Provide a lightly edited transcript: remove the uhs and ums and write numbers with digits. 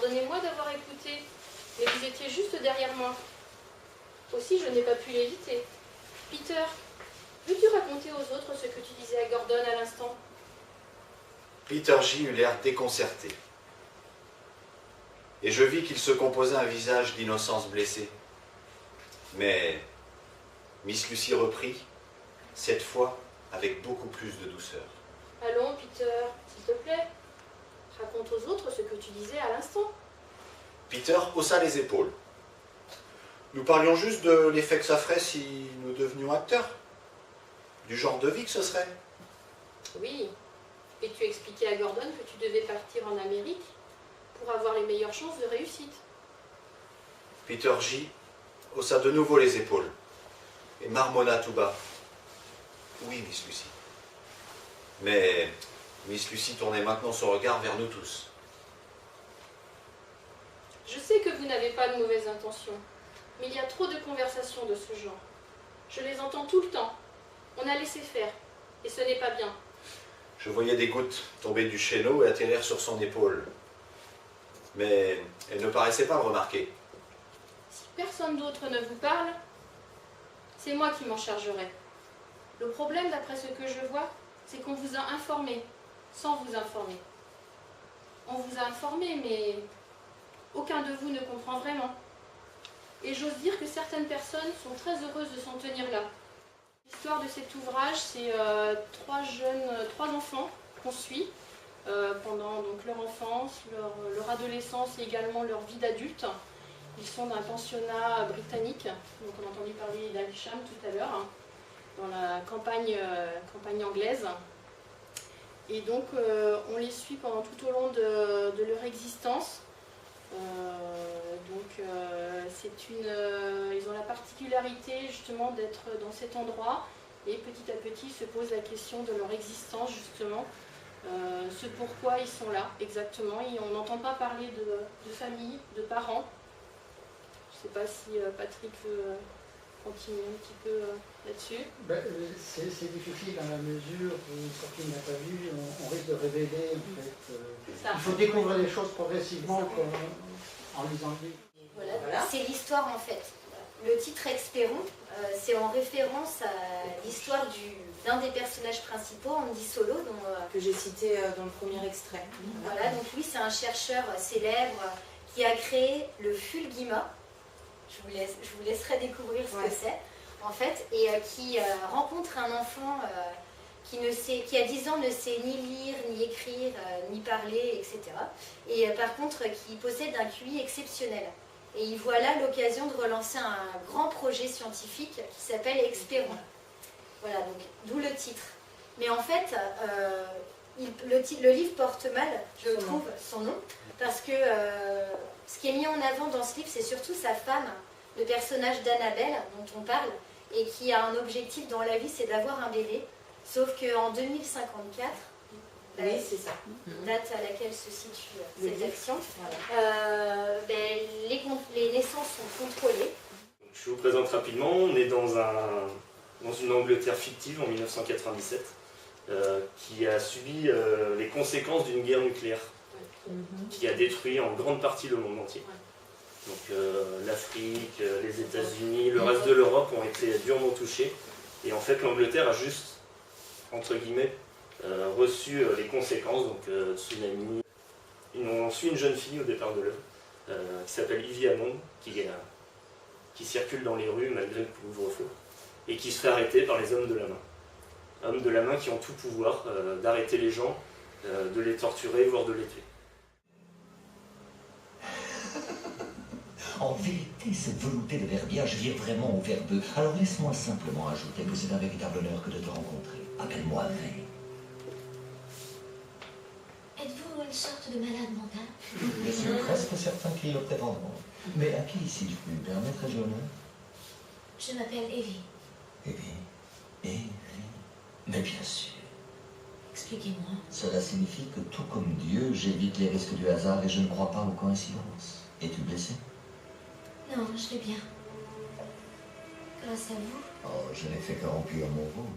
Pardonnez-moi d'avoir écouté, mais vous étiez juste derrière moi. Aussi, je n'ai pas pu l'éviter. Peter, veux-tu raconter aux autres ce que tu disais à Gordon à l'instant? Peter J. eut l'air déconcerté. Et je vis qu'il se composait un visage d'innocence blessée. Mais Miss Lucy reprit, cette fois avec beaucoup plus de douceur. Allons, Peter, s'il te plaît. Raconte aux autres ce que tu disais à l'instant. Peter haussa les épaules. Nous parlions juste de l'effet que ça ferait si nous devenions acteurs. Du genre de vie que ce serait. Oui. Et tu expliquais à Gordon que tu devais partir en Amérique pour avoir les meilleures chances de réussite. Peter J. haussa de nouveau les épaules et marmonna tout bas. Oui, Miss Lucy. Mais Miss Lucy tournait maintenant son regard vers nous tous. Je sais que vous n'avez pas de mauvaises intentions, mais il y a trop de conversations de ce genre. Je les entends tout le temps. On a laissé faire, et ce n'est pas bien. Je voyais des gouttes tomber du chéneau et atterrir sur son épaule. Mais elle ne paraissait pas me remarquer. Si personne d'autre ne vous parle, c'est moi qui m'en chargerai. Le problème, d'après ce que je vois, c'est qu'on vous a informé, sans vous informer. On vous a informé, mais aucun de vous ne comprend vraiment. Et j'ose dire que certaines personnes sont très heureuses de s'en tenir là. L'histoire de cet ouvrage, c'est trois enfants qu'on suit pendant donc, leur enfance, leur adolescence et également leur vie d'adulte. Ils sont d'un pensionnat britannique, donc on a entendu parler d'Alisham tout à l'heure, hein, dans la campagne anglaise. Et donc on les suit pendant tout au long de leur existence. Ils ont la particularité justement d'être dans cet endroit et petit à petit se posent la question de leur existence justement, ce pourquoi ils sont là exactement, et on n'entend pas parler de famille, de parents. Je ne sais pas si Patrick veut continuer un petit peu là-dessus. C'est difficile dans la mesure où, pour qui n'a pas vu, on risque de révéler en fait. Il faut découvrir les choses progressivement en lisant le livre. Voilà. C'est l'histoire en fait. Le titre Expéron, c'est en référence à l'histoire d'un des personnages principaux, Andy Solo, que j'ai cité dans le premier extrait. Voilà, donc lui c'est un chercheur célèbre qui a créé le fulgima. Je vous laisserai découvrir ce que c'est en fait, et qui rencontre un enfant qui à 10 ans ne sait ni lire, ni écrire, ni parler, etc. Et par contre qui possède un QI exceptionnel. Et il voit là l'occasion de relancer un grand projet scientifique qui s'appelle Expéron. Voilà, donc d'où le titre. Mais en fait, le livre porte mal, je trouve, son nom, parce que ce qui est mis en avant dans ce livre, c'est surtout sa femme, le personnage d'Annabelle, dont on parle, et qui a un objectif dans la vie, c'est d'avoir un bébé. Sauf qu'en 2054, c'est ça. date à laquelle se situe cette action, les naissances sont contrôlées. Je vous présente rapidement, on est dans une Angleterre fictive en 1997 qui a subi les conséquences d'une guerre nucléaire qui a détruit en grande partie le monde entier. Donc l'Afrique, les États-Unis, le reste de l'Europe ont été durement touchés. Et en fait l'Angleterre a juste, entre guillemets, reçu les conséquences, donc tsunami. On suit une jeune fille au départ de l'œuvre qui s'appelle Ivy Hammond, qui circule dans les rues malgré le couvre-feu et qui se fait arrêter par les hommes de la main. Hommes de la main qui ont tout pouvoir d'arrêter les gens, de les torturer, voire de les tuer. En vérité, cette volonté de verbiage vire vraiment au verbeux. Alors laisse-moi simplement ajouter que c'est un véritable honneur que de te rencontrer. Appelle-moi Ray. Êtes-vous une sorte de malade mental? Je suis presque certain qu'il le prétendront. Mais à qui, si je puis me permettre, ai-je l'honneur? Je m'appelle Evie. Evie. Mais bien sûr. Expliquez-moi. Cela signifie que tout comme Dieu, j'évite les risques du hasard et je ne crois pas aux coïncidences. Es-tu blessé? Non, je vais bien. Grâce à vous. Oh, je n'ai fait que remplir mon rôle.